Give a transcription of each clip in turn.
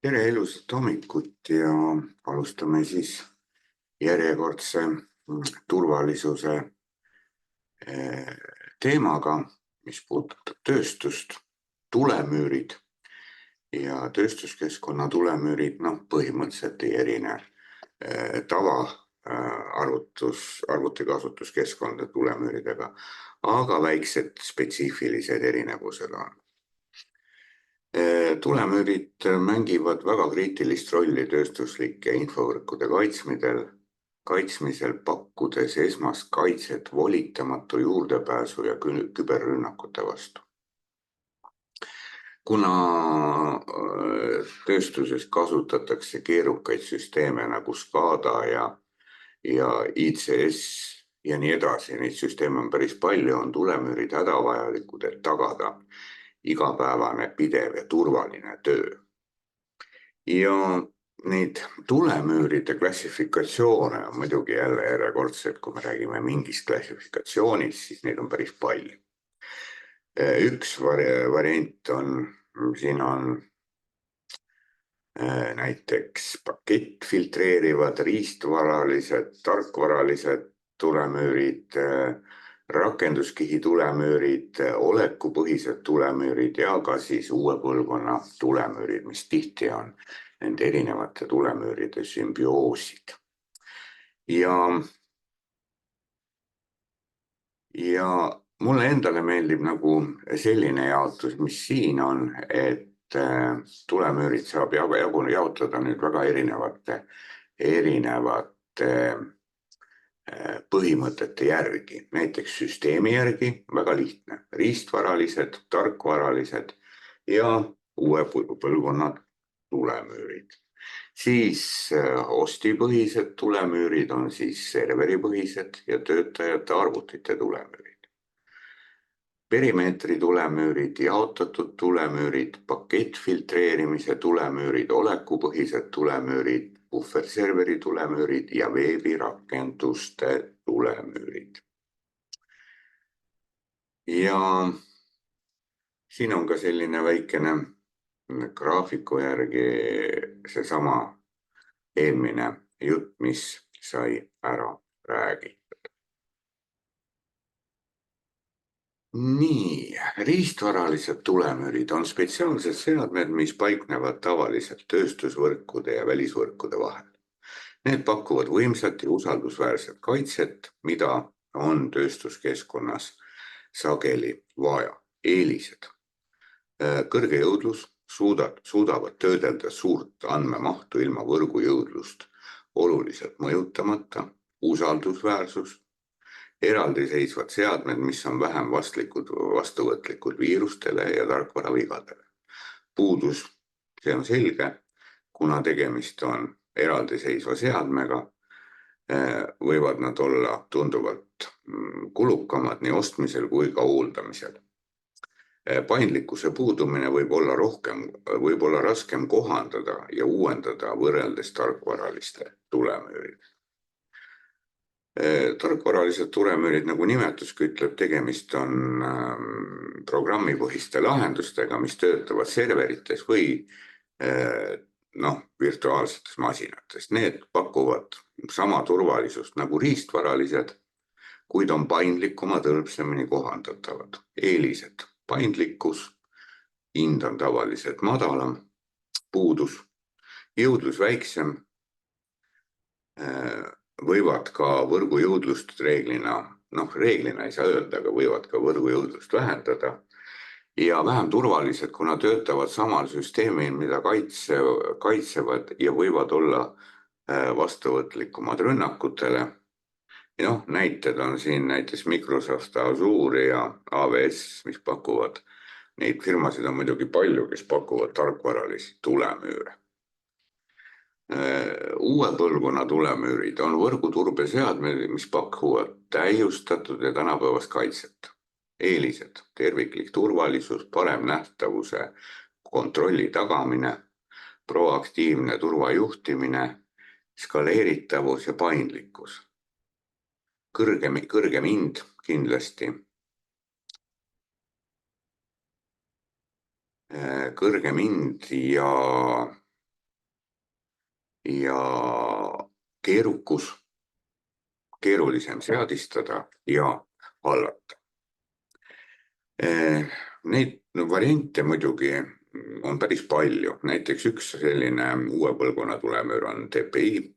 Tere ilusat hommikut ja alustame siis järjekordse turvalisuse teemaga, mis puudutab tööstust, tulemüürid ja tööstuskeskkonna tulemüürid, põhimõtteliselt ei erine tava arvutikasutuskeskkondade tulemüüridega, aga väiksed spetsiifilised erinevused on. Tulemüürid mängivad väga kriitilist rolli tööstuslike infovõrkude kaitsmisel, pakkudes esmast kaitset volitamatu juurdepääsu ja küberrünnakute vastu. Kuna tööstuses kasutatakse keerukaid süsteeme nagu SCADA ja ICS ja nii edasi, neid süsteeme on päris palju, on tulemüürid hädavajalikud, et tagada igapäevane, pidev ja turvaline töö. Ja neid tulemüüride klassifikatsioone on muidugi jälle järjekordselt, kui me räägime mingist klassifikatsioonist, siis neid on päris palju. Üks variant on, siin on näiteks pakettfiltreerivad, riistvaralised, tarkvaralised tulemüürid, rakenduskihi tulemüürid, olekupõhised tulemüürid ja ka siis uue põlvkonna tulemüürid, mis tihti on nende erinevate tulemüüride sümbioosid. Ja mulle endale meeldib nagu selline jaotus, mis siin on, et tulemüürid saab jaotada nüüd väga erinevate põhimõtete järgi, näiteks süsteemi järgi, väga lihtne, riistvaralised, tarkvaralised ja uue põlvkonna tulemüürid. Siis hostipõhised tulemüürid on siis serveripõhised ja töötajate arvutite tulemüürid. Perimeetri tulemüürid, jaotatud tulemüürid, pakettfiltreerimise tulemüürid, olekupõhised tulemüürid, puhverserveri tulemüürid ja veebirakenduste tulemüürid. Ja siin on ka selline väikene graafiku järgi seesama eelmine jutt, mis sai ära räägitud. Nii, riistvaralised tulemüürid on spetsiaalsed seadmed, mis paiknevad tavaliselt tööstusvõrkude ja välisvõrkude vahel. Need pakuvad võimsat ja usaldusväärset kaitset, mida on tööstuskeskkonnas sageli vaja. Eelised. Kõrge jõudlus, suudavad töödelda suurt andmemahtu ilma võrgujõudlust oluliselt mõjutamata, usaldusväärsus, eraldiseisvad seadmed, mis on vähem vastuvõtlikud viirustele ja tarkvaravigadele. Puudus, see on selge, kuna tegemist on eraldiseisva seadmega, võivad nad olla tunduvalt kulukamad nii ostmisel kui ka hooldamisel. Paindlikkuse puudumine võib olla raskem kohandada ja uuendada võrreldes tarkvaraliste tulemüüridega. Tarkvaralised tulemüürid, nagu nimetuski ütleb, tegemist on programmipõhiste lahendustega, mis töötavad serverites või virtuaalsetes masinates. Need pakuvad sama turvalisust nagu riistvaralised, kuid on paindlikumad, hõlpsamini kohandatavad. Eelised, paindlikkus, hind on tavaliselt madalam, puudus, jõudlus väiksem, võivad ka võrgujõudlust reeglina ei saa öelda, aga võivad ka võrgujõudlust vähendada ja vähem turvalised, kuna töötavad samal süsteemil, mida kaitsevad ja võivad olla vastuvõtlikumad rünnakutele. Näited on siin näiteks Microsoft Azure ja AWS, mis pakuvad, neid firmasid on muidugi palju, kes pakuvad tarkvaralisi tulemüüre. Uue põlvkonna tulemüürid on võrguturbeseadmed, mis pakuvad täiustatud ja tänapäevast kaitset. Eelised, terviklik turvalisus, parem nähtavuse kontrolli tagamine, proaktiivne turvajuhtimine, skaleeritavus ja paindlikkus. Kõrgem hind kindlasti. Kõrgem hind ja ja keerulisem seadistada ja hallata. Neid variante muidugi on päris palju, näiteks üks selline uue põlvkonna tulemüür on TPI.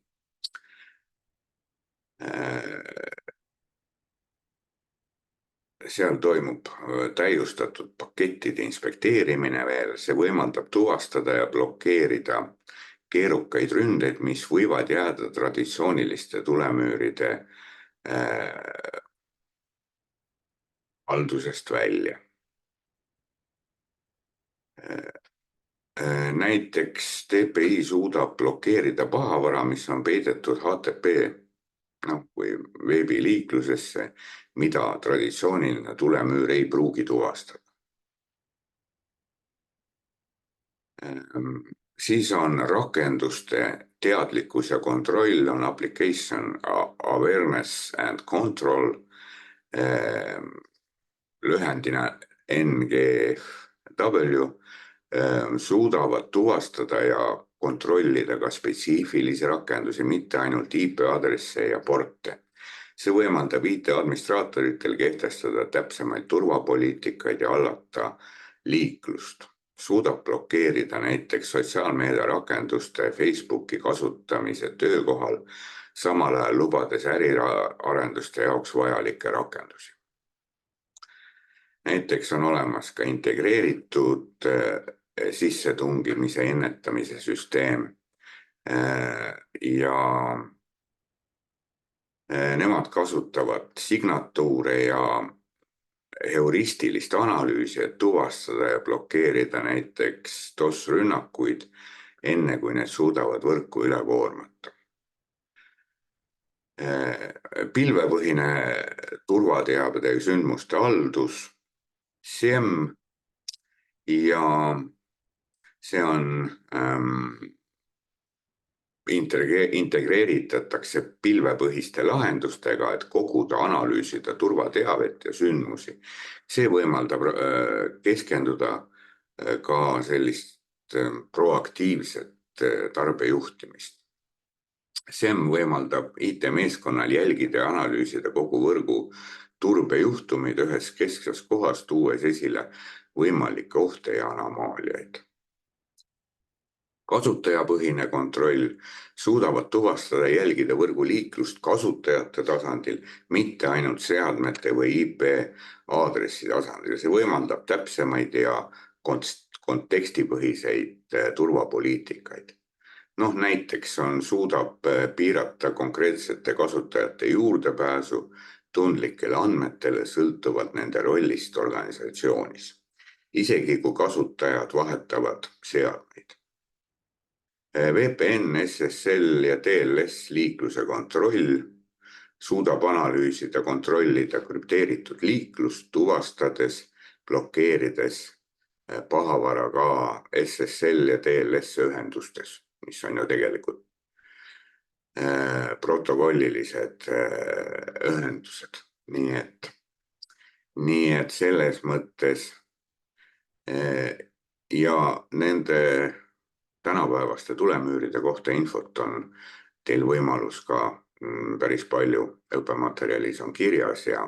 Seal toimub täiustatud pakettide inspekteerimine veel, see võimaldab tuvastada ja blokeerida keerukaid ründeid, mis võivad jääda traditsiooniliste tulemüüride haldusest välja. Näiteks TPI suudab blokeerida pahavara, mis on peidetud HTTP või veebiliiklusesse, mida traditsiooniline tulemüür ei pruugi tuvastada. Siis on rakenduste teadlikkus ja kontroll, on application awareness and control, lühendina NGFW, suudavad tuvastada ja kontrollida ka spetsiifilisi rakendusi, mitte ainult IP-aadresse ja porte. See võimaldab IT-administraatoritel kehtestada täpsemaid turvapoliitikaid ja hallata liiklust. Suudab blokeerida näiteks sotsiaalmeedia rakenduste Facebooki kasutamise töökohal, samal ajal lubades äriarenduste jaoks vajalikke rakendusi. Näiteks on olemas ka integreeritud sissetungimise ennetamise süsteem ja nemad kasutavad signatuure ja heuristilist analüüsi, et tuvastada ja blokeerida näiteks DOS-rünnakuid, enne kui need suudavad võrku üle koormata. Pilvepõhine turvateabede ja sündmuste haldus, SIEM, ja see on integreeritatakse pilvepõhiste lahendustega, et koguda, analüüsida turvateavet ja sündmusi. See võimaldab keskenduda ka sellist proaktiivset tarbejuhtimist. SIEM võimaldab IT-meeskonnal jälgida ja analüüsida kogu võrgu turbejuhtumid ühes keskses kohas, tuues esile võimalikke ohte ja anomaaliaid. Kasutajapõhine kontroll suudavad tuvastada ja jälgida võrgu liiklust kasutajate tasandil, mitte ainult seadmete või IP-aadressi tasandil. See võimaldab täpsemaid ja kontekstipõhiseid turvapoliitikaid. Näiteks suudab piirata konkreetsete kasutajate juurdepääsu tundlikele andmetele sõltuvalt nende rollist organisatsioonis, isegi kui kasutajad vahetavad seadmeid. VPN, SSL ja TLS liikluse kontroll suudab analüüsida, kontrollida krüpteeritud liiklust, tuvastades, blokeerides pahavara ka SSL ja TLS ühendustes, mis on ju tegelikult protokollilised ühendused. Nii et selles mõttes ja nende tänapäevaste tulemüüride kohta infot on teil võimalus ka päris palju, õppematerjalis on kirjas ja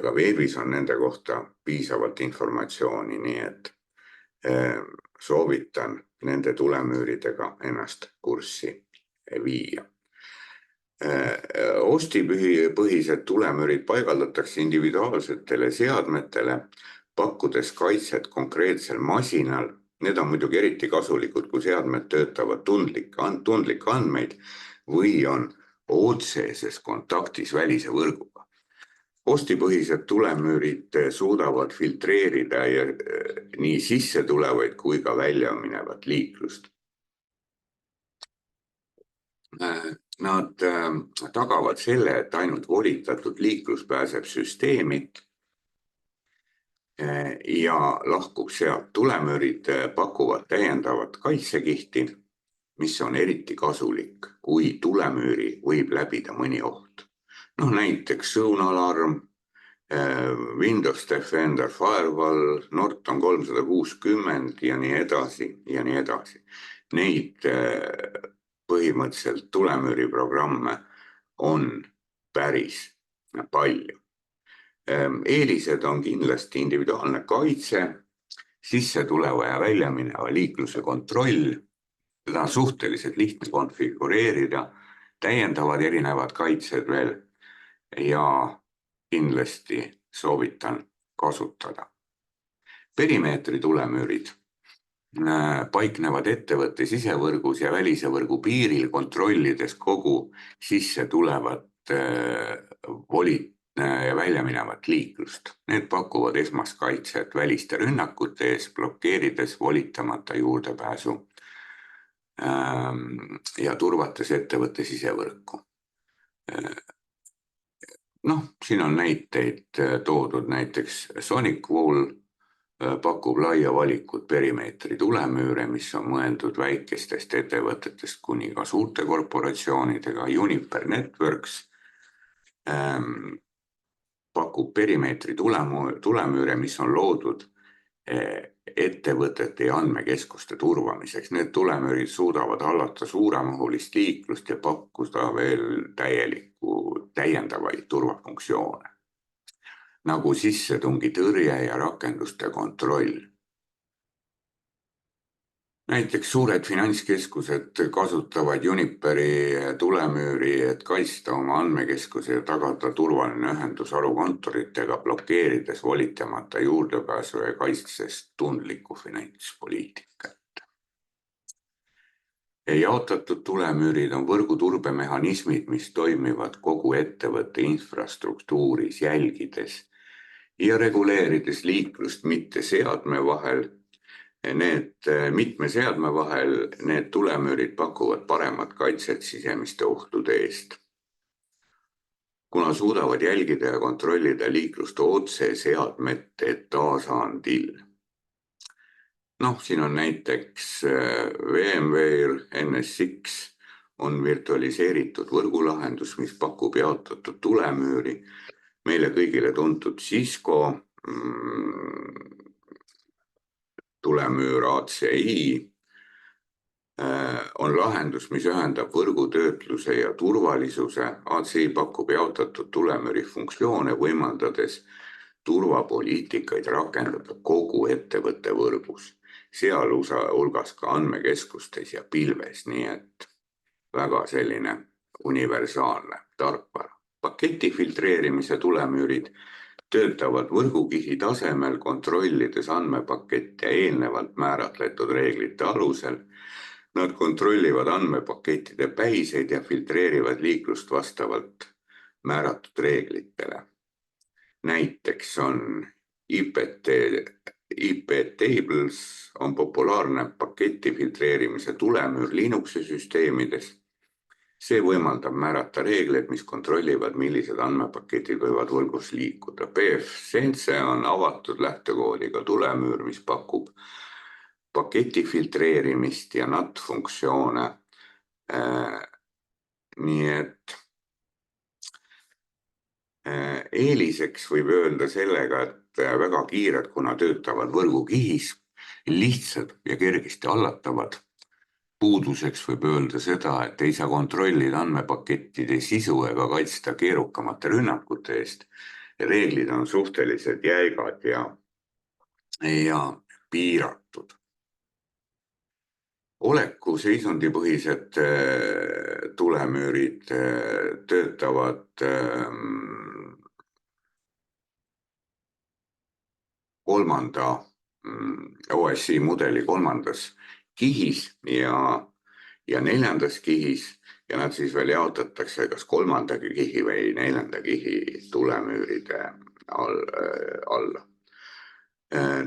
ka veebis on nende kohta piisavalt informatsiooni, nii et soovitan nende tulemüüridega ennast kurssi viia. Hostipõhised tulemüürid paigaldatakse individuaalsetele seadmetele, pakkudes kaitset konkreetsel masinal. Need on muidugi eriti kasulikud, kui seadmed töötavad tundlikke andmeid või on otseses kontaktis välise võrguga. Hostipõhised tulemüürid suudavad filtreerida nii sisse tulevaid kui ka välja minevat liiklust. Nad tagavad selle, et ainult volitatud liiklus pääseb süsteemit ja lahkub sealt. Tulemüürid pakuvad täiendavat kaitsekihti, mis on eriti kasulik, kui tulemüüri võib läbida mõni oht. Näiteks sõunalarm, Windows Defender Firewall, Norton 360 ja nii edasi ja nii edasi. Neid põhimõtteliselt tulemüüriprogramme on päris palju. Eelised on kindlasti individuaalne kaitse, sissetuleva ja väljamineva liikluse kontroll, seda on suhteliselt lihtne konfigureerida, täiendavad erinevad kaitsed veel ja kindlasti soovitan kasutada. Perimeetri tulemüürid paiknevad ettevõtte sisevõrgus ja välise võrgu piiril, kontrollides kogu sisse tulevat ja välja minevat liiklust. Need pakuvad esmast kaitset väliste rünnakute ees, blokeerides volitamata juurdepääsu ja turvates ettevõtte sisevõrku. Siin on näiteid toodud, näiteks SonicWall pakub laia valikut perimeetri tulemüüre, mis on mõeldud väikestest ettevõtetest kuni ka suurte korporatsioonidega. Uniper Networks pakub perimeetri tulemüüre, mis on loodud ettevõtete ja andmekeskuste turvamiseks. Need tulemüürid suudavad hallata suuremahulist liiklust ja pakkuda veel täiendavaid turvafunktsioone, nagu sissetungitõrje ja rakenduste kontroll. Näiteks suured finantskeskused kasutavad Uniperi tulemüüri, et kaitsta oma andmekeskuse ja tagada turvaline ühendus harukontoritega, blokeerides volitamata juurdepääsu ja kaitses tundlikku finantspoliitikat. Jaotatud tulemüürid on võrguturbemehhanismid, mis toimivad kogu ettevõtte infrastruktuuris, jälgides ja reguleerides liiklust mitme seadme vahel. Need tulemüürid pakuvad paremat kaitset sisemiste ohtude eest, kuna suudavad jälgida ja kontrollida liiklust otse seadmete tasandil. Siin on näiteks VMware NSX on virtualiseeritud võrgulahendus, mis pakub jaotatud tulemüüri. Meile kõigile tuntud Cisco tulemüür ACI on lahendus, mis ühendab võrgutöötluse ja turvalisuse. ACI pakub jaotatud tulemüüri funktsioone, võimaldades turvapoliitikaid rakendada kogu ettevõtte võrgus, sealhulgas ka andmekeskustes ja pilves, nii et väga selline universaalne tarkvara. Paketi filtreerimise tulemüürid töötavad võrgukihi tasemel, kontrollides andmepakette eelnevalt määratletud reeglite alusel. Nad kontrollivad andmepakettide päiseid ja filtreerivad liiklust vastavalt määratud reeglitele. Näiteks on IP Tables on populaarne paketi filtreerimise tulemüür Linuxi süsteemides. See võimaldab määrata reegleid, mis kontrollivad, millised andmepaketid võivad võrgus liikuda. pfSense on avatud lähtekoodiga tulemüür, mis pakub paketi filtreerimist ja NAT-funktsioone. Nii et eeliseks võib öelda sellega, et väga kiired, kuna töötavad võrgukihis, lihtsad ja kergesti hallatavad. Puuduseks võib öelda seda, et ei saa kontrollida andmepakettide sisu ega kaitsta keerukamate rünnakute eest. Reeglid on suhteliselt jäigad ja piiratud. Oleku seisundipõhised tulemüürid töötavad kolmanda OSI mudeli kolmandas kihis ja neljandas kihis ja nad siis veel jaotatakse kas kolmanda kihi või neljanda kihi tulemüüride alla.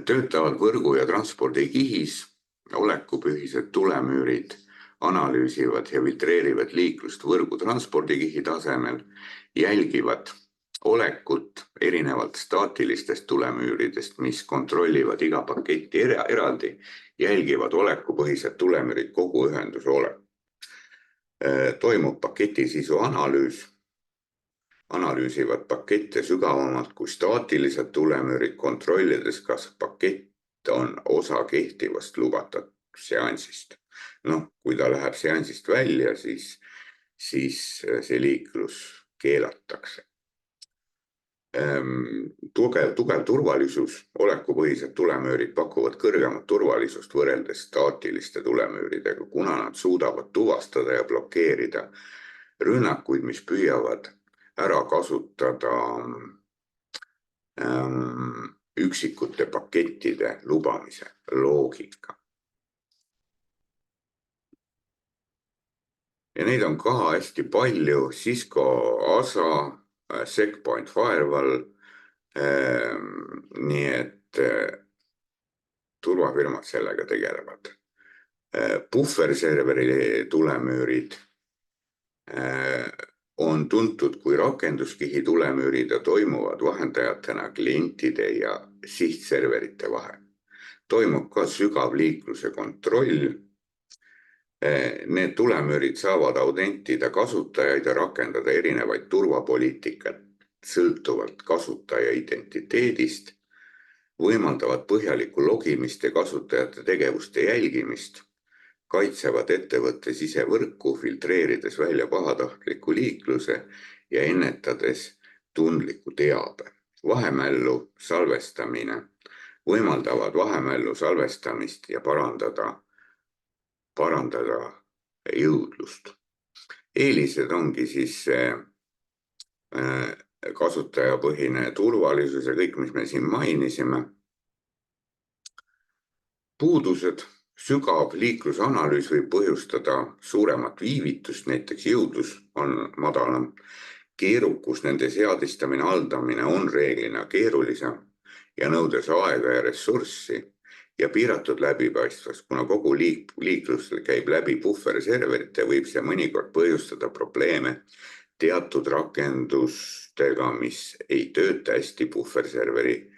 Töötavad võrgu ja transpordi kihis, olekupõhised tulemüürid analüüsivad ja filtreerivad liiklust võrgu transpordikihi tasemel, jälgivad olekut erinevalt staatilistest tulemüüridest, mis kontrollivad iga paketti eraldi, jälgivad olekupõhised tulemüürid kogu ühenduse olek. Toimub paketi sisu analüüs, analüüsivad pakette sügavamalt kui staatilised tulemüürid, kontrollides, kas pakett on osa kehtivast lubatud seansist. Kui ta läheb seansist välja, siis see liiklus keelatakse. Tugev turvalisus, olekupõhised tulemüürid pakuvad kõrgemat turvalisust võrreldes staatiliste tulemüüridega, kuna nad suudavad tuvastada ja blokeerida rünnakuid, mis püüavad ära kasutada üksikute pakettide lubamise loogika. Ja neid on ka hästi palju: Cisco ASA, Checkpoint Firewall, nii et turvafirmad sellega tegelevad. Bufferserveri tulemüürid on tuntud kui rakenduskihi tulemüürid ja toimuvad vahendajatena klientide ja sihtserverite vahel. Toimub ka sügav liikluse kontroll. Need tulemüürid saavad autentida kasutajaid ja rakendada erinevaid turvapoliitikat sõltuvalt kasutaja identiteedist, võimaldavad põhjalikku logimist ja kasutajate tegevuste jälgimist, kaitsevad ettevõtte sisevõrku, filtreerides välja pahatahtliku liikluse ja ennetades tundliku teabe. Vahemällu salvestamine võimaldavad vahemällu salvestamist ja parandada jõudlust. Eelised ongi siis kasutajapõhine turvalisus ja kõik, mis me siin mainisime. Puudused: sügav liiklusanalüüs võib põhjustada suuremat viivitust, näiteks jõudlus on madalam. Keerukus, nende seadistamine, haldamine on reeglina keerulisem ja nõudes aega ja ressurssi ja piiratud läbipaistvus, kuna kogu liiklus käib läbi bufferserverite, võib see mõnikord põhjustada probleeme teatud rakendustega, mis ei tööta hästi bufferserveri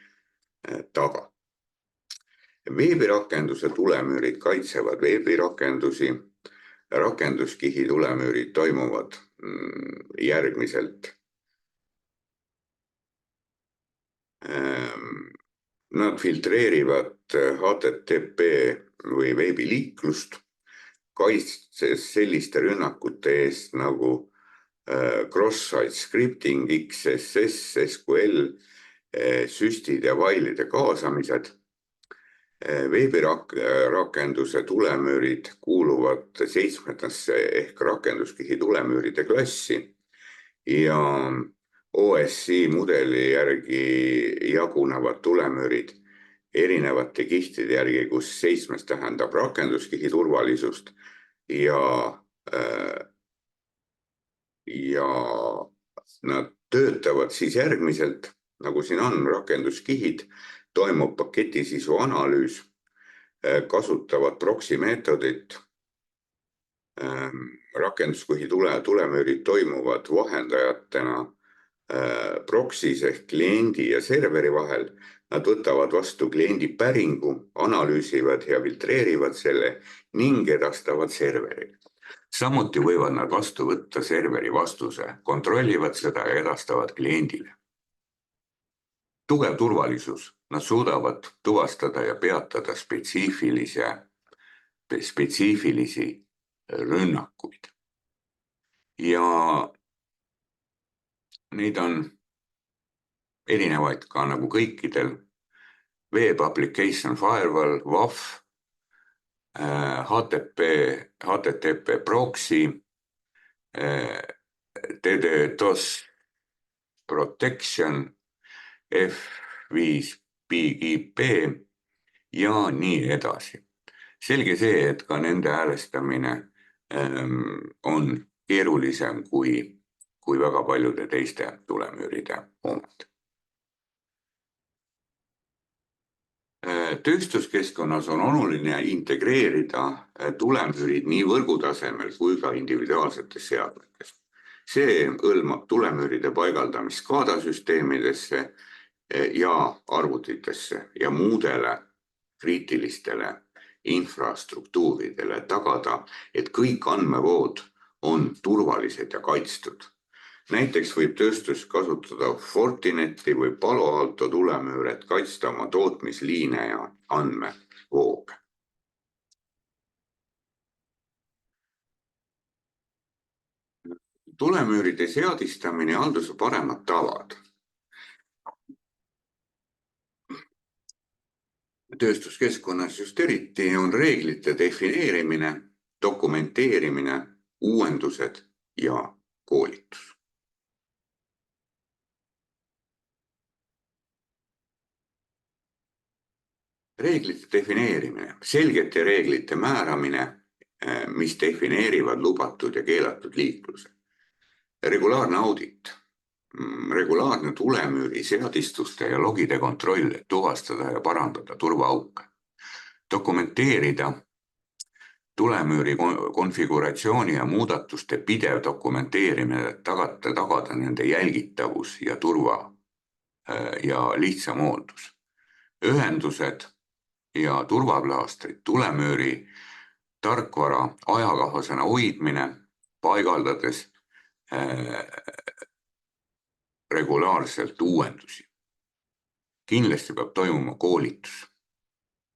taga. Veebirakenduse tulemüürid kaitsevad veebirakendusi. Rakenduskihi tulemüürid toimuvad järgmiselt. Nad filtreerivad HTTP või veebiliiklust, kaitses selliste rünnakute eest nagu cross-site scripting, XSS, SQL, süstid ja failide kaasamised. Veebirakenduse tulemüürid kuuluvad 7. ehk rakenduskihi tulemüüride klassi ja OSI mudeli järgi jagunevad tulemüürid erinevate kihtide järgi, kus 7 tähendab rakenduskihi turvalisust ja nad töötavad siis järgmiselt, nagu siin on rakenduskihid, toimub paketisisu analüüs, kasutavad proxy meetodit, rakenduskihi tulemüürid toimuvad vahendajatena proxys ehk kliendi ja serveri vahel. Nad võtavad vastu kliendi päringu, analüüsivad ja filtreerivad selle ning edastavad serverile. Samuti võivad nad vastu võtta serveri vastuse, kontrollivad seda ja edastavad kliendile. Tugev turvalisus. Nad suudavad tuvastada ja peatada spetsiifilisi rünnakuid. Ja neid on erinevaid ka nagu kõikidel. Web Application Firewall, WAF, HTTP proxy, DDoS protection, F5PGP ja nii edasi. Selge see, et ka nende häälestamine on keerulisem kui väga paljude teiste tulemüüride omad. Tööstuskeskkonnas on oluline integreerida tulemüürid nii võrgutasemel kui ka individuaalsetes seadmetes. See hõlmab tulemüüride paigaldamist SCADA-süsteemidesse ja arvutitesse ja muudele kriitilistele infrastruktuuridele, tagada, et kõik andmevood on turvalised ja kaitstud. Näiteks võib tööstus kasutada Fortineti või Palo Alto tulemüüre, et kaitsta oma tootmisliine ja andmevooge. tulemüüride seadistamine ja halduse paremad tavad. Tööstuskeskkonnas just eriti on reeglite defineerimine, dokumenteerimine, uuendused ja koolitus. Reeglite defineerimine, selgete reeglite määramine, mis defineerivad lubatud ja keelatud liikluse. Regulaarne audit, regulaarne tulemüüri seadistuste ja logide kontroll, et tuvastada ja parandada turvaauke. Dokumenteerida tulemüüri konfiguratsiooni ja muudatuste pidev dokumenteerimine, et tagada nende jälgitavus ja turva ja lihtsam hooldus. Ühendused ja turvaplaastrid, tulemüüri tarkvara ajakohasena hoidmine, paigaldades regulaarselt uuendusi. Kindlasti peab toimuma koolitus.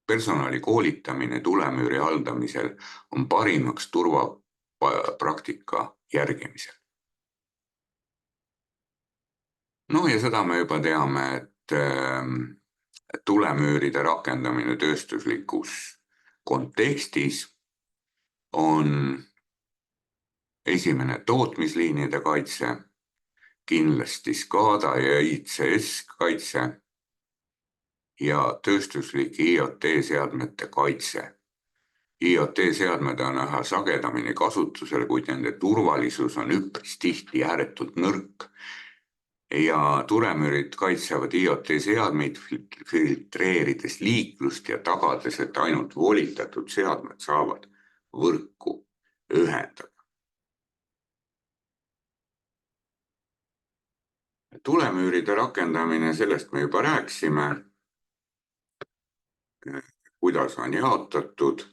Personali koolitamine tulemüüri haldamisel on parimaks turvapraktika järgimisel. No ja seda me juba teame, et tulemüüride rakendamine tööstuslikus kontekstis on esimene tootmisliinide kaitse, kindlasti SCADA ja ICS kaitse ja tööstuslik IoT-seadmete kaitse. IoT-seadmed on üha sagedamini kasutusel, kuid nende turvalisus on üpris tihti ääretult nõrk. Ja tulemüürid kaitsevad IoT-seadmeid, filtreerides liiklust ja tagades, et ainult volitatud seadmed saavad võrku ühendada. Tulemüüride rakendamine, sellest me juba rääkisime, kuidas on jaotatud.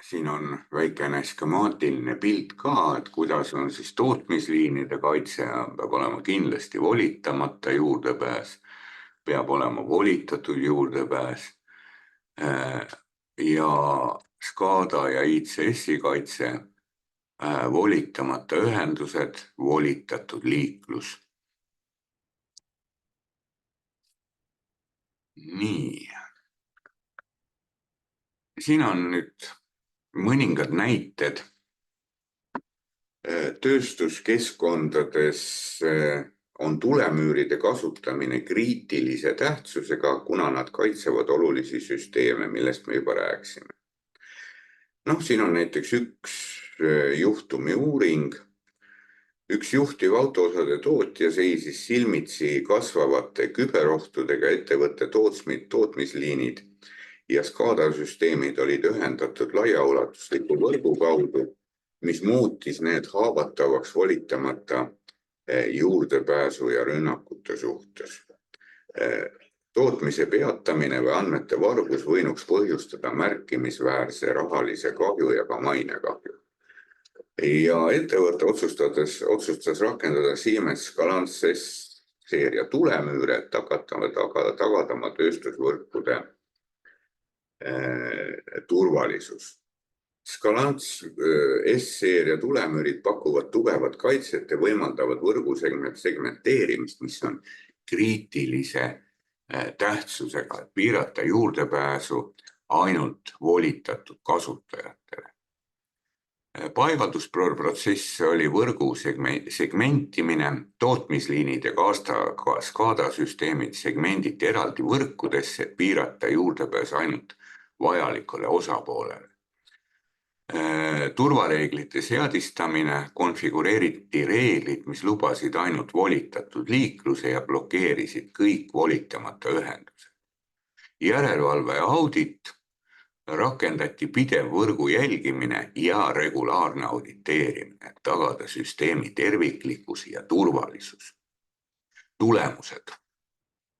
Siin on väikene skemaatiline pilt ka, et kuidas on siis tootmisliinide kaitse, peab olema kindlasti volitamata juurdepääs, peab olema volitatud juurdepääs ja SCADA ja ICS-i kaitse, volitamata ühendused, volitatud liiklus. Nii. Siin on nüüd mõningad näited. Tööstuskeskkondades on tulemüüride kasutamine kriitilise tähtsusega, kuna nad kaitsevad olulisi süsteeme, millest me juba rääkisime. Siin on näiteks üks juhtumi uuring. Üks juhtiv autoosade tootja seisis silmitsi kasvavate küberohtudega, ettevõtte tootmisliinid ja SCADA süsteemid olid ühendatud laiaulatusliku võrgu kaudu, mis muutis need haavatavaks volitamata juurdepääsu ja rünnakute suhtes. Tootmise peatamine või andmete vargus võinuks põhjustada märkimisväärse rahalise kahju ja ka mainekahju. Ja ettevõte otsustas rakendada Siemens Scalance S-seeria tulemüüre, et tagada oma tööstusvõrkude turvalisus. Scalance S-seeria tulemüürid pakuvad tugevat kaitset ja võimaldavad võrgusegmenteerimist, mis on kriitilise tähtsusega, et piirata juurdepääsu ainult volitatud kasutajatele. Paigaldusprotsess oli võrgu segmentimine, tootmisliinid ja SCADA süsteemid segmenditi eraldi võrkudesse, et piirata juurdepääs ainult vajalikule osapoolele. Turvareeglite seadistamine, konfigureeriti reeglid, mis lubasid ainult volitatud liikluse ja blokeerisid kõik volitamata ühendused. Järelevalve ja audit, rakendati pidev võrgu jälgimine ja regulaarne auditeerimine, et tagada süsteemi terviklikkus ja turvalisus. Tulemused.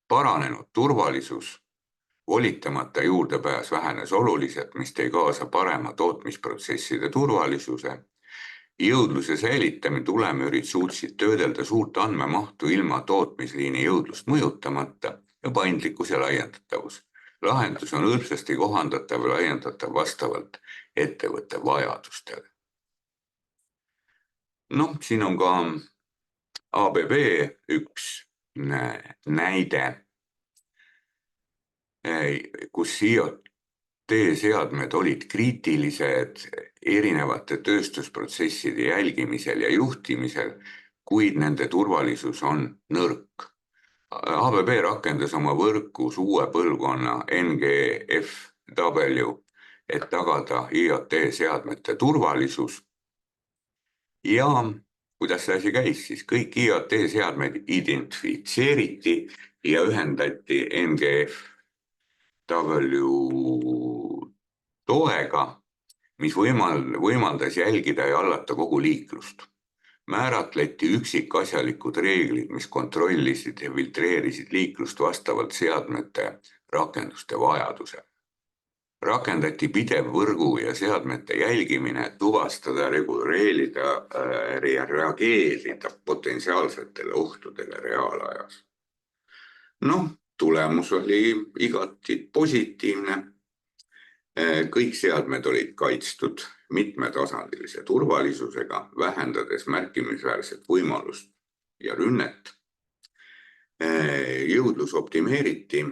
Paranenud turvalisus, volitamata juurdepääs vähenes oluliselt, mis tõi kaasa parema tootmisprotsesside turvalisuse. Jõudluse säilitamine, tulemüürid suutsid töödelda suurt andmemahtu ilma tootmisliini jõudlust mõjutamata ja paindlikkus ja laiendatavus. Lahendus on hõlpsasti kohandatav ja laiendatav vastavalt ettevõtte vajadustele. Noh, siin on ka ABB üks näide, kus IoT-seadmed olid kriitilised erinevate tööstusprotsesside jälgimisel ja juhtimisel, kuid nende turvalisus on nõrk. ABB rakendas oma võrkus uue põlvkonna NGFW, et tagada IoT-seadmete turvalisus. Ja kuidas see asi käis, siis kõik IoT-seadmed identifitseeriti ja ühendati NGFW toega, mis võimaldas jälgida ja hallata kogu liiklust. Määratleti üksikasjalikud reeglid, mis kontrollisid ja filtreerisid liiklust vastavalt seadmete rakenduste vajaduse. Rakendati pidev võrgu ja seadmete jälgimine, tuvastada, reguleerida ja reageerida potentsiaalsetele ohtudele reaalajas. Noh, tulemus oli igati positiivne. Kõik seadmed olid kaitstud mitmetasandilise turvalisusega, vähendades märkimisväärset võimalust ja rünnet. Jõudlus optimeeriti.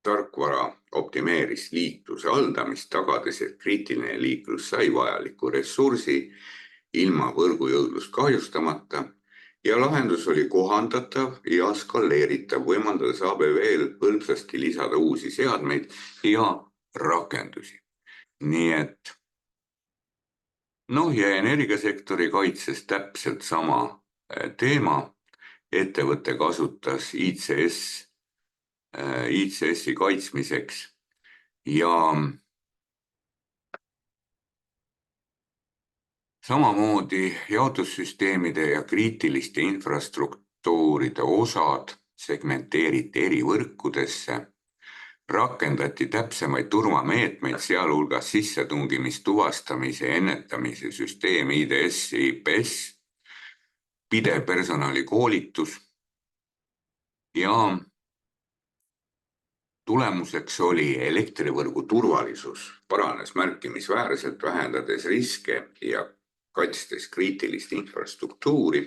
Tarkvara optimeeris liikluse haldamist, tagades, et kriitiline liiklus sai vajaliku ressursi ilma võrgujõudlust kahjustamata. Ja lahendus oli kohandatav ja skaleeritav, võimaldades ABV-l hõlpsasti lisada uusi seadmeid ja rakendusi. Nii et ja energiasektori kaitses täpselt sama teema. Ettevõte kasutas ICS-i kaitsmiseks ja samamoodi jaotussüsteemide ja kriitiliste infrastruktuuride osad segmenteeriti eri võrkudesse, rakendati täpsemaid turvameetmeid, sealhulgas sissetungimis, tuvastamise ja ennetamise süsteem IDS, IPS, pidev personalikoolitus ja tulemuseks oli elektrivõrgu turvalisus paranes märkimisväärselt, vähendades riske ja kaitstes kriitilist infrastruktuuri.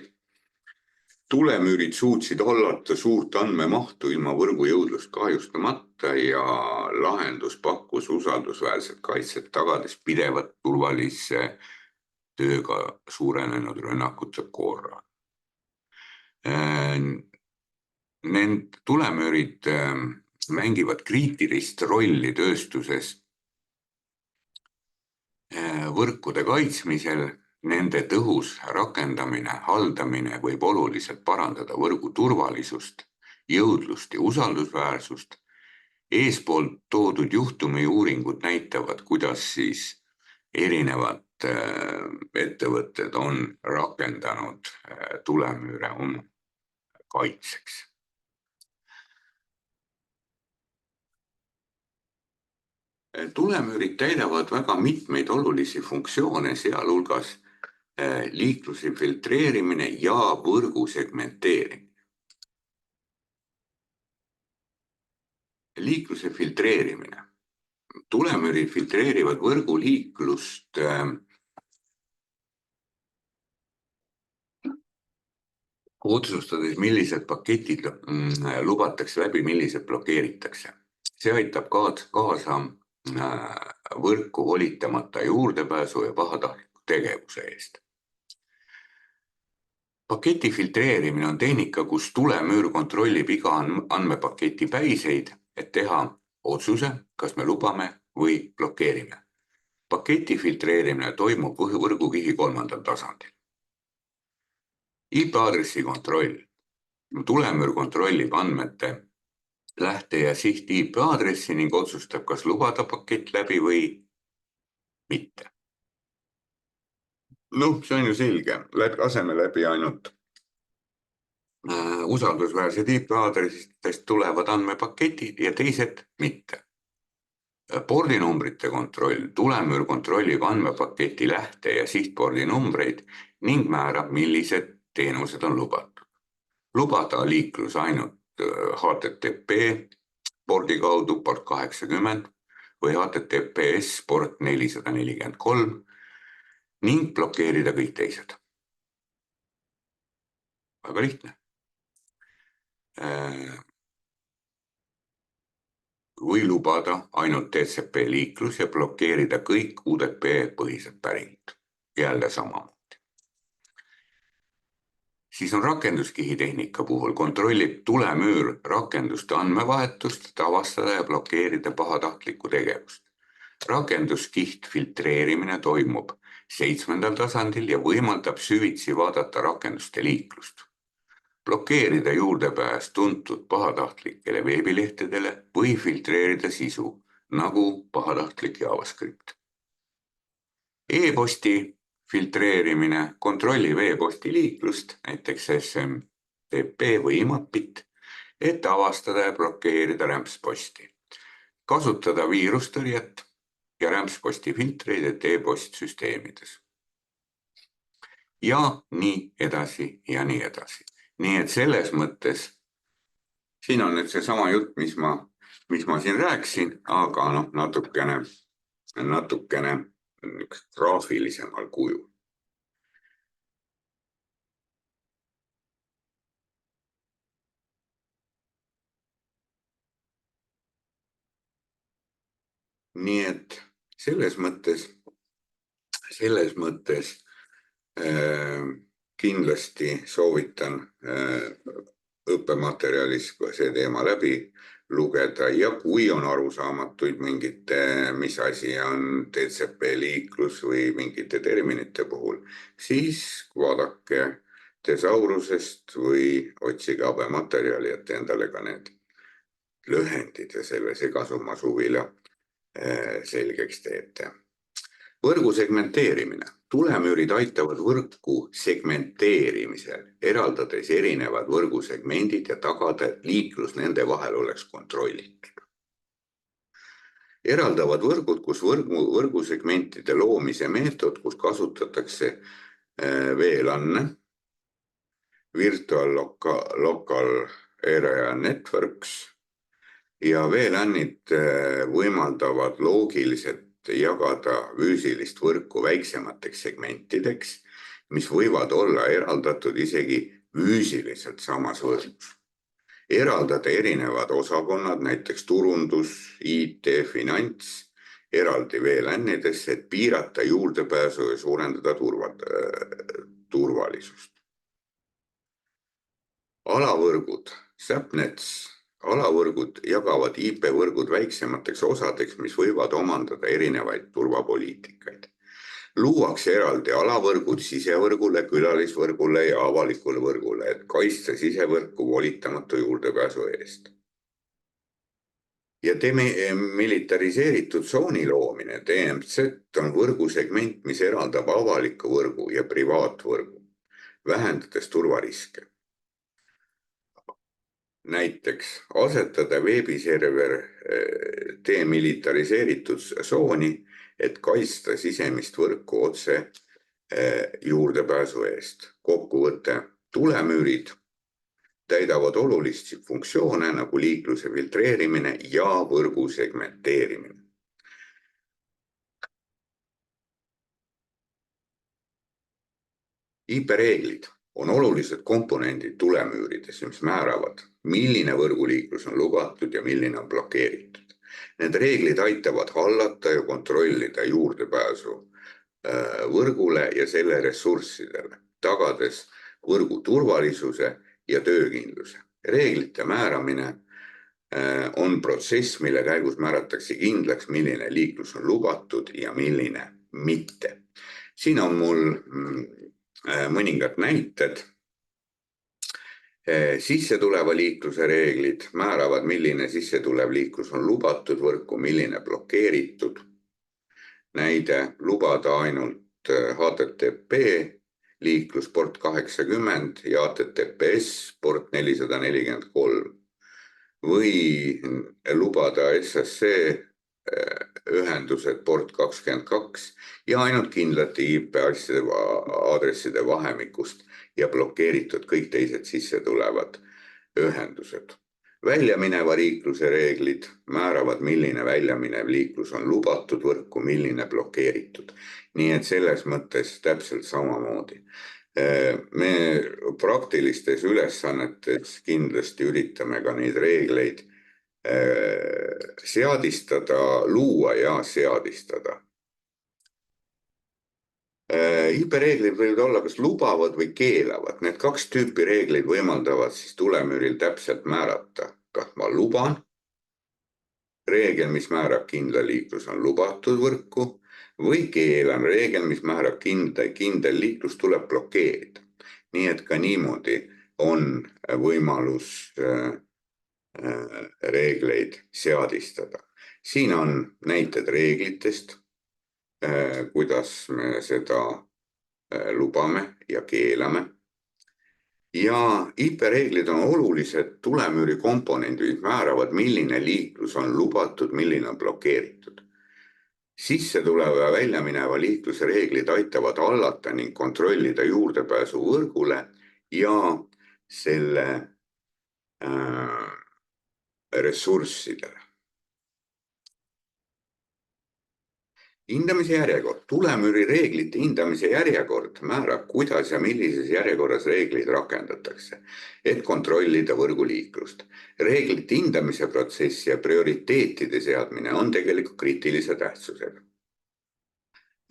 Tulemüürid suutsid hallata suurt andmemahtu ilma võrgujõudlust kahjustamata ja lahendus pakkus usaldusväärset kaitset, tagades pidevat turvalise tööga suurenenud rünnakute korral. Need tulemüürid mängivad kriitilist rolli tööstuses võrkude kaitsmisel. Nende tõhus rakendamine, haldamine võib oluliselt parandada võrgu turvalisust, jõudlust ja usaldusväärsust. Eespoolt toodud juhtumi uuringud näitavad, kuidas siis erinevad ettevõtted on rakendanud tulemüüre oma kaitseks. Tulemüürid täidavad väga mitmeid olulisi funktsioone, sealhulgas liikluse filtreerimine ja võrgu segmenteerimine. Liikluse filtreerimine. Tulemüürid filtreerivad võrgu liiklust otsustades, millised paketid lubatakse läbi, millised blokeeritakse. See aitab kaasa võrku volitamata juurdepääsu ja pahatahtliku tegevuse eest. Paketi filtreerimine on tehnika, kus tulemüür kontrollib iga andmepaketi päiseid, et teha otsuse, kas me lubame või blokeerime. Paketi filtreerimine toimub võrgukihi 3. tasandil. IP-aadressi kontroll. Tulemüür kontrollib andmete lähte- ja siht IP-aadressi ning otsustab, kas lubada pakett läbi või mitte. See on ju selge, laseme läbi ainult usaldusväärsed IP-aadressist tulevad andmepaketid ja teised mitte. Pordinumbrite kontroll. Tulemüür kontrollib andmepaketi lähte- ja sihtpordi numbreid ning määrab, millised teenused on lubatud. Lubada liiklus ainult HTTP pordi kaudu, port 80, või HTTPS port 443 ning blokeerida kõik teised. Väga lihtne. Või lubada ainult TCP liiklus ja blokeerida kõik UDP põhised päringud. Jälle samamoodi. Siis on rakenduskihitehnika puhul kontrollib tulemüür rakenduste andmevahetust, et avastada ja blokeerida pahatahtlikku tegevust. Rakenduskiht filtreerimine toimub 7. tasandil ja võimaldab süvitsi vaadata rakenduste liiklust. Blokeerida juurdepääs tuntud pahatahtlikele veebilehtedele või filtreerida sisu, nagu pahatahtlik JavaScript. E-posti filtreerimine kontrollib e-posti liiklust, näiteks SMTP või IMAP-it, et avastada ja blokeerida rämpsposti. Kasutada viirustõrjet ja rämpsposti filtreid, et e-post süsteemides. Ja nii edasi ja nii edasi. Nii et selles mõttes, siin on nüüd see sama jutt, mis ma siin rääksin, aga natukene graafilisemal kujul. Nii et selles mõttes kindlasti soovitan õppematerjalis see teema läbi lugeda ja kui on arusaamatuid mis asi on TCP liiklus või mingite terminite puhul, siis vaadake Thesaurusest või otsige abematerjali, et endale ka need lühendid ja selle segasumma suvila selgeks teete. Võrgu segmenteerimine. Tulemüürid aitavad võrku segmenteerimisel, eraldades erinevad võrgusegmendid ja tagada, et liiklus nende vahel oleks kontrollitud. Eraldavad võrgud, kus võrgusegmentide loomise meetod, kus kasutatakse VLAN-e, Virtual Local Area Networks ja VLAN-id võimaldavad loogiliselt jagada füüsilist võrku väiksemateks segmentideks, mis võivad olla eraldatud isegi füüsiliselt samas võrgus. Eraldada erinevad osakonnad, näiteks turundus, IT, finants, eraldi VLAN-idesse, et piirata juurdepääsu ja suurendada turvalisust. Alavõrgud, SAPNets. Alavõrgud jagavad IP-võrgud väiksemateks osadeks, mis võivad omandada erinevaid turvapoliitikaid. Luuakse eraldi alavõrgud sisevõrgule, külalisvõrgule ja avalikule võrgule, et kaitsta sisevõrku volitamatu juurdepääsu eest. Ja demilitariseeritud tsooni loomine, DMZ, on võrgusegment, mis eraldab avaliku võrgu ja privaatvõrgu, vähendades turvariske. Näiteks asetada veebiserver demilitariseeritud tsooni, et kaitsta sisemist võrku otse juurdepääsu eest. Kokkuvõte, tulemüürid täidavad olulist funktsioone nagu liikluse filtreerimine ja võrgu segmenteerimine. IP-reeglid on olulised komponendid tulemüürides, mis määravad, milline võrguliiklus on lubatud ja milline on blokeeritud. Need reeglid aitavad hallata ja kontrollida juurdepääsu võrgule ja selle ressurssidele, tagades võrgu turvalisuse ja töökindluse. Reeglite määramine on protsess, mille käigus määratakse kindlaks, milline liiklus on lubatud ja milline mitte. Siin on mul mõningad näited. Sissetuleva liikluse reeglid määravad, milline sissetulev liiklus on lubatud võrku, milline blokeeritud. Näide, lubada ainult HTTP liiklus port 80 ja HTTPS port 443 või lubada SSC ühendused port 22 ja ainult kindlate IP-aadresside vahemikust ja blokeeritud kõik teised sissetulevad ühendused. Väljamineva liikluse reeglid määravad, milline väljaminev liiklus on lubatud võrku, milline blokeeritud. Nii et selles mõttes täpselt samamoodi. Me praktilistes ülesannetes kindlasti üritame ka neid reegleid seadistada, luua ja seadistada. IP-reeglid võivad olla kas lubavad või keelavad. Need kaks tüüpi reeglid võimaldavad siis tulemüüril täpselt määrata, kas ma luban, reegel, mis määrab kindla liiklus on lubatud võrku, või keelan, reegel, mis määrab kindel liiklus tuleb blokeerida. Nii et ka niimoodi on võimalus reegleid seadistada. Siin on näited reeglitest, kuidas me seda lubame ja keelame. Ja IP-reeglid on olulised tulemüüri komponendid, määravad, milline liiklus on lubatud, milline on blokeeritud. Sisse tuleva ja välja mineva liikluse reeglid aitavad hallata ning kontrollida juurdepääsu võrgule ja selle ressurssidele. Hindamise järjekord. Tulemüüri reeglite hindamise järjekord määrab, kuidas ja millises järjekorras reegleid rakendatakse, et kontrollida võrguliiklust. Reeglite hindamise protsess ja prioriteetide seadmine on tegelikult kriitilise tähtsusega.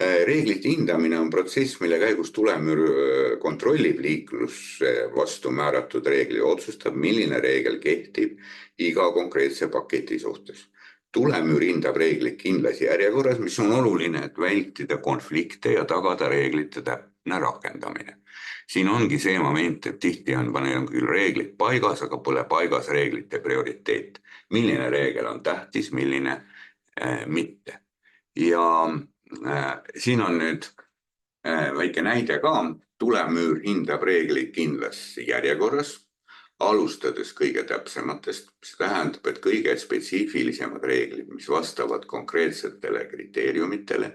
Reeglite hindamine on protsess, mille käigus tulemüür kontrollib liikluse vastu määratud reegli ja otsustab, milline reegel kehtib iga konkreetse paketi suhtes. Tulemüür hindab reeglid kindlas järjekorras, mis on oluline, et vältida konflikte ja tagada reeglite täpne rakendamine. Siin ongi see moment, et tihti on küll reeglid paigas, aga pole paigas reeglite prioriteet. Milline reegel on tähtis, milline mitte. Ja siin on nüüd väike näide ka. Tulemüür hindab reegleid kindlas järjekorras, alustades kõige täpsematest. See tähendab, et kõige spetsiifilisemad reeglid, mis vastavad konkreetsetele kriteeriumitele,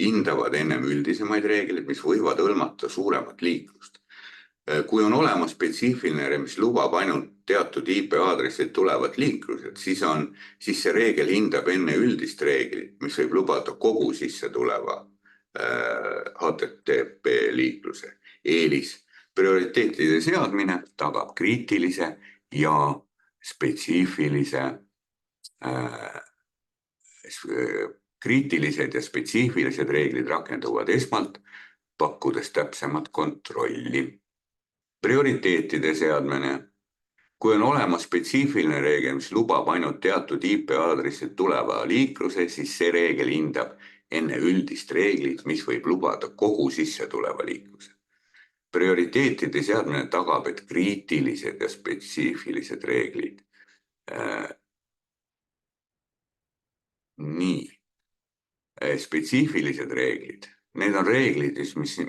hindavad ennem üldisemaid reegleid, mis võivad hõlmata suuremat liiklust. Kui on olemas spetsiifiline, mis lubab ainult teatud IP-aadressid tulevad liiklused, siis see reegel hindab enne üldist reeglit, mis võib lubada kogu sisse tuleva HTTP liikluse. Eelis. Prioriteetide seadmine tagab kriitilised ja spetsiifilised reeglid rakenduvad esmalt, pakkudes täpsemat kontrolli. Prioriteetide seadmine. Kui on olemas spetsiifiline reegel, mis lubab ainult teatud IP-aadressid tuleva liikluse, siis see reegel hindab enne üldist reeglit, mis võib lubada kogu sisse tuleva liikluse. Prioriteetide seadmine tagab, et kriitilised ja spetsiifilised reeglid. Spetsiifilised reeglid. Need on reeglid,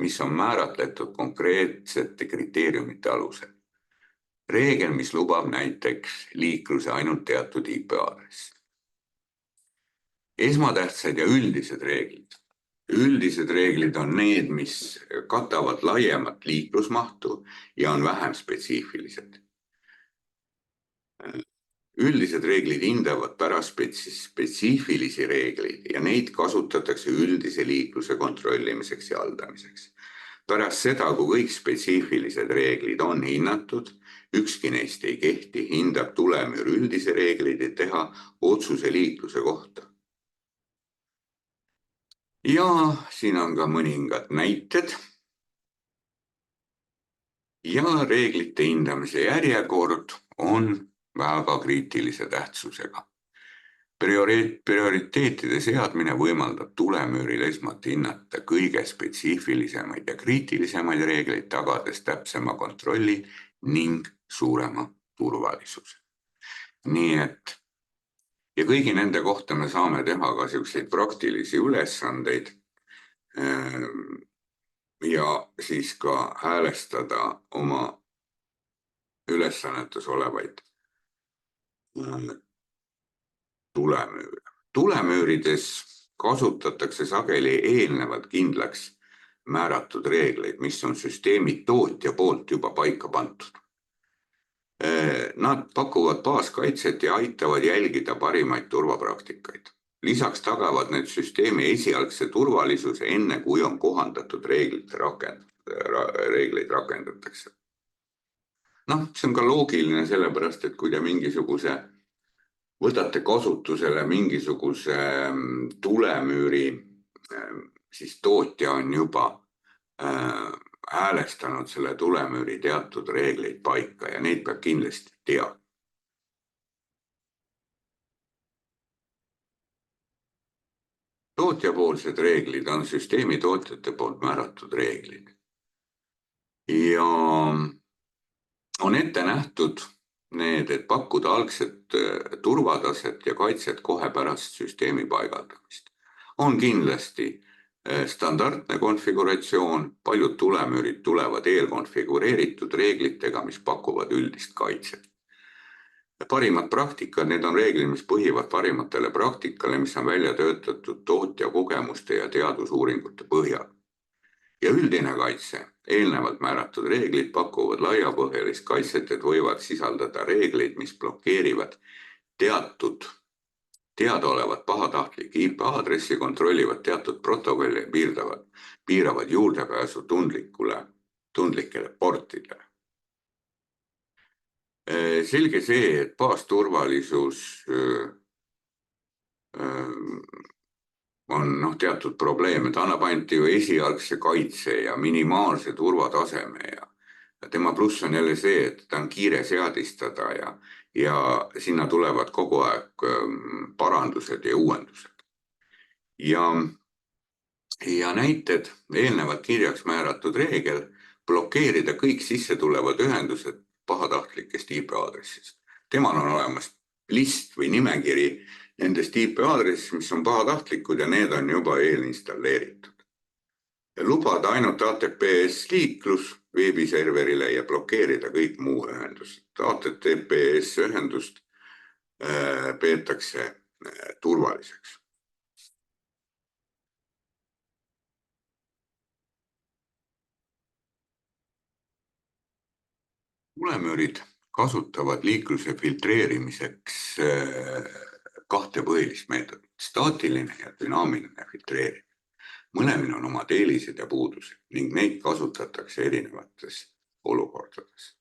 mis on määratletud konkreetsete kriteeriumite alusel. Reegel, mis lubab näiteks liikluse ainult teatud IP-aadressi. Esmatähtsad ja üldised reeglid. Üldised reeglid on need, mis katavad laiemat liiklusmahtu ja on vähem spetsiifilised. Üldised reeglid hindavad pärast spetsiifilisi reegleid ja neid kasutatakse üldise liikluse kontrollimiseks ja haldamiseks. Pärast seda, kui kõik spetsiifilised reeglid on hinnatud, ükski neist ei kehti, hindab tulemüür üldise reegleid ja teha otsuse liikluse kohta. Ja siin on ka mõningad näited. Ja reeglite hindamise järjekord on väga kriitilise tähtsusega. Prioriteetide seadmine võimaldab tulemüüril esmalt hinnata kõige spetsiifilisemaid ja kriitilisemaid reegleid, tagades täpsema kontrolli ning suurema turvalisuse. Nii et ja kõigi nende kohta me saame teha ka selliseid praktilisi ülesandeid ja siis ka häälestada oma ülesannetes olevaid tulemüüre. Tulemüürides kasutatakse sageli eelnevalt kindlaks määratud reegleid, mis on süsteemi tootja poolt juba paika pandud. Nad pakuvad baaskaitset ja aitavad jälgida parimaid turvapraktikaid. Lisaks tagavad need süsteemi esialgse turvalisuse enne, kui on kohandatud reegleid rakendatakse. Noh, see on ka loogiline, sellepärast et kui te võtate kasutusele mingisuguse tulemüüri, siis tootja on juba häälestanud selle tulemüüri teatud reegleid paika ja neid peab kindlasti teadma. Tootjapoolsed reeglid on süsteemi tootjate poolt määratud reeglid ja on ette nähtud need, et pakkuda algset turvataset ja kaitset kohe pärast süsteemi paigaldamist. On kindlasti standardne konfiguratsioon, paljud tulemüürid tulevad eelkonfigureeritud reeglitega, mis pakuvad üldist kaitset. Parimad praktikad, need on reeglid, mis põhivad parimatele praktikale, mis on välja töötatud tootja kogemuste ja teadusuuringute põhjal. Ja üldine kaitse, eelnevalt määratud reeglid pakuvad laiapõhjalist kaitset, et võivad sisaldada reegleid, mis blokeerivad teatud teadaolevat pahatahtlik IP-aadressi, kontrollivad teatud protokolli ja piiravad juurdepääsu tundlikele portidele. Selge see, et baasturvalisus on teatud probleem, et annab ainult ju esialgse kaitse ja minimaalse turvataseme ja tema pluss on jälle see, et ta on kiire seadistada ja sinna tulevad kogu aeg parandused ja uuendused. Ja näited, eelnevalt kirjaks määratud reegel, blokeerida kõik sisse tulevad ühendused pahatahtlikest IP-aadressist. Temal on olemas list või nimekiri nendest IP-aadressist, mis on pahatahtlikud ja need on juba eelinstalleeritud. Lubada ainult HTTPS liiklus veebiserverile ja blokeerida kõik muu ühendused. HTTPS ühendust peetakse turvaliseks. Tulemüürid kasutavad liikluse filtreerimiseks kahte põhilist meetodit, staatiline ja dünaamiline filtreerimine. Mõlemil on omad eelised ja puudused ning neid kasutatakse erinevates olukordades.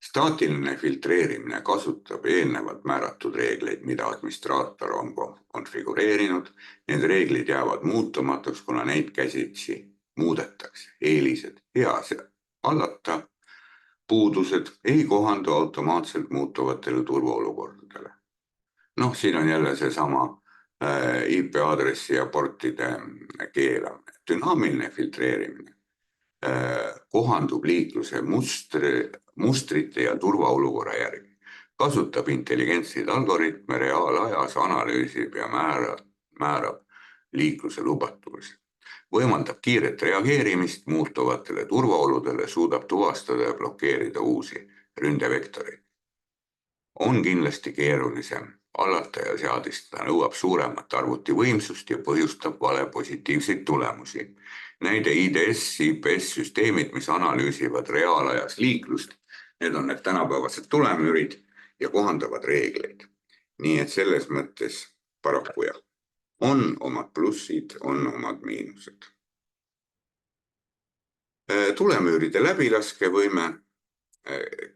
Staatiline filtreerimine kasutab eelnevalt määratud reegleid, mida administraator on konfigureerinud. Need reeglid jäävad muutumatuks, kuna neid käsitsi muudetakse. Eelised hea hallata, puudused ei kohandu automaatselt muutuvatele turvaolukordadele. Siin on jälle seesama IP-aadressi ja portide keelamine. Dünaamiline filtreerimine kohandub liikluse mustrite ja turvaolukorra järgi. Kasutab intelligentseid algoritme, reaalajas analüüsib ja määrab liikluse lubatavuse. Võimaldab kiiret reageerimist muutuvatele turvaoludele, suudab tuvastada ja blokeerida uusi ründevektoreid. On kindlasti keerulisem hallata ja seadistada, nõuab suuremat arvutivõimsust ja põhjustab vale positiivseid tulemusi. Näide IDS, IPS-süsteemid, mis analüüsivad reaalajas liiklust, need on need tänapäevased tulemüürid ja kohandavad reegleid. Nii et selles mõttes paraku jah. On omad plussid, on omad miinused. Tulemüüride läbilaskevõime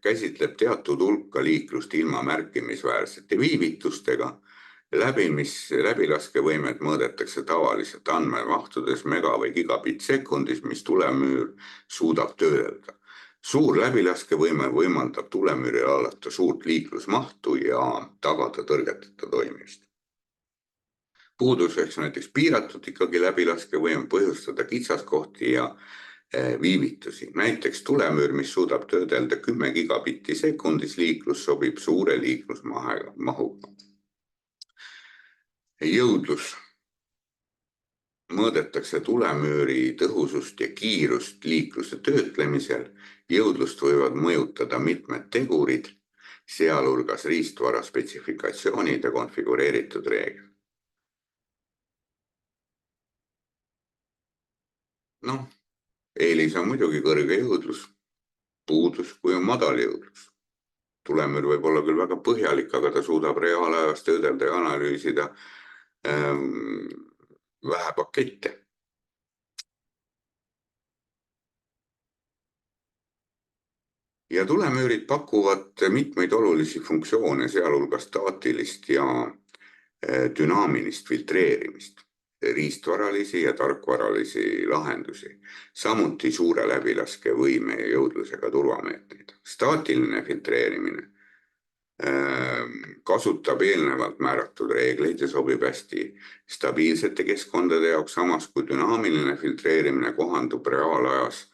käsitleb teatud hulka liiklust ilma märkimisväärsete viivitustega. Läbilaskevõimet mõõdetakse tavaliselt andmemahtudes mega- või gigabitt sekundis, mis tulemüür suudab töödelda. Suur läbilaskevõime võimaldab tulemüüril hallata suurt liiklusmahtu ja tagada tõrgeteta toimimist. Puuduseks näiteks piiratud ikkagi läbilaskevõime, põhjustada kitsaskohti ja viivitusi. Näiteks tulemüür, mis suudab töödelda 10 gigabitti sekundis liiklus, sobib suure liiklusmahuga. Jõudlus. Mõõdetakse tulemüüri tõhusust ja kiirust liikluse töötlemisel. Jõudlust võivad mõjutada mitmed tegurid, sealhulgas riistvara spetsifikatsioonid ja konfigureeritud reeglid. Eelis on muidugi kõrge jõudlus, puudus, kui on madal jõudlus. tulemüür võib olla küll väga põhjalik, aga ta suudab reaalajas töödelda ja analüüsida vähe pakette. Ja tulemüürid pakuvad mitmeid olulisi funktsioone, sealhulgas staatilist ja dünaamilist filtreerimist, riistvaralisi ja tarkvaralisi lahendusi, samuti suure läbilaskevõime ja jõudlusega turvameetmeid. Staatiline filtreerimine kasutab eelnevalt määratud reegleid ja sobib hästi stabiilsete keskkondade jaoks, samas kui dünaamiline filtreerimine kohandub reaalajas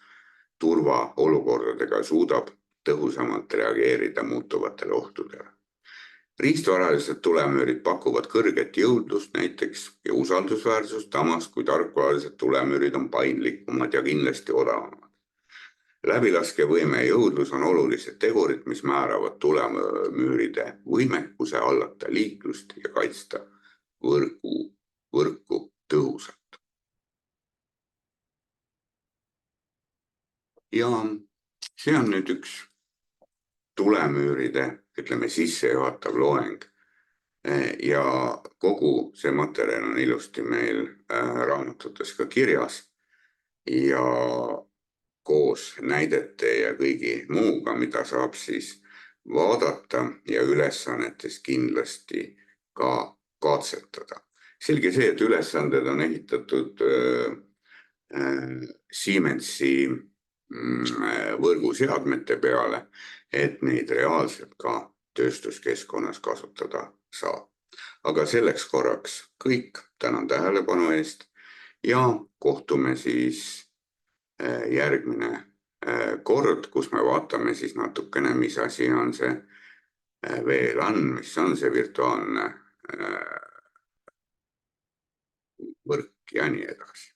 turvaolukordadega ja suudab tõhusamalt reageerida muutuvatele ohtudele. Riistvaralised tulemüürid pakuvad kõrget jõudlust näiteks ja usaldusväärsust, samas kui tarkvaralised tulemüürid on paindlikumad ja kindlasti odavamad. Läbilaskevõime ja jõudlus on olulised tegurid, mis määravad tulemüüride võimekuse hallata liiklust ja kaitsta võrku tõhusalt. Ja see on nüüd üks tulemüüride, ütleme, sissejuhatav loeng. Ja kogu see materjal on ilusti meil raamatutes ka kirjas ja koos näidete ja kõigi muuga, mida saab siis vaadata ja ülesannetes kindlasti ka katsetada. Selge see, et ülesanded on ehitatud Siemensi võrguseadmete peale, et neid reaalselt ka tööstuskeskkonnas kasutada saab. Aga selleks korraks kõik, tänan tähelepanu eest ja kohtume siis järgmine kord, kus me vaatame siis natukene, mis asi on see VLAN, mis on see virtuaalne võrk ja nii edasi.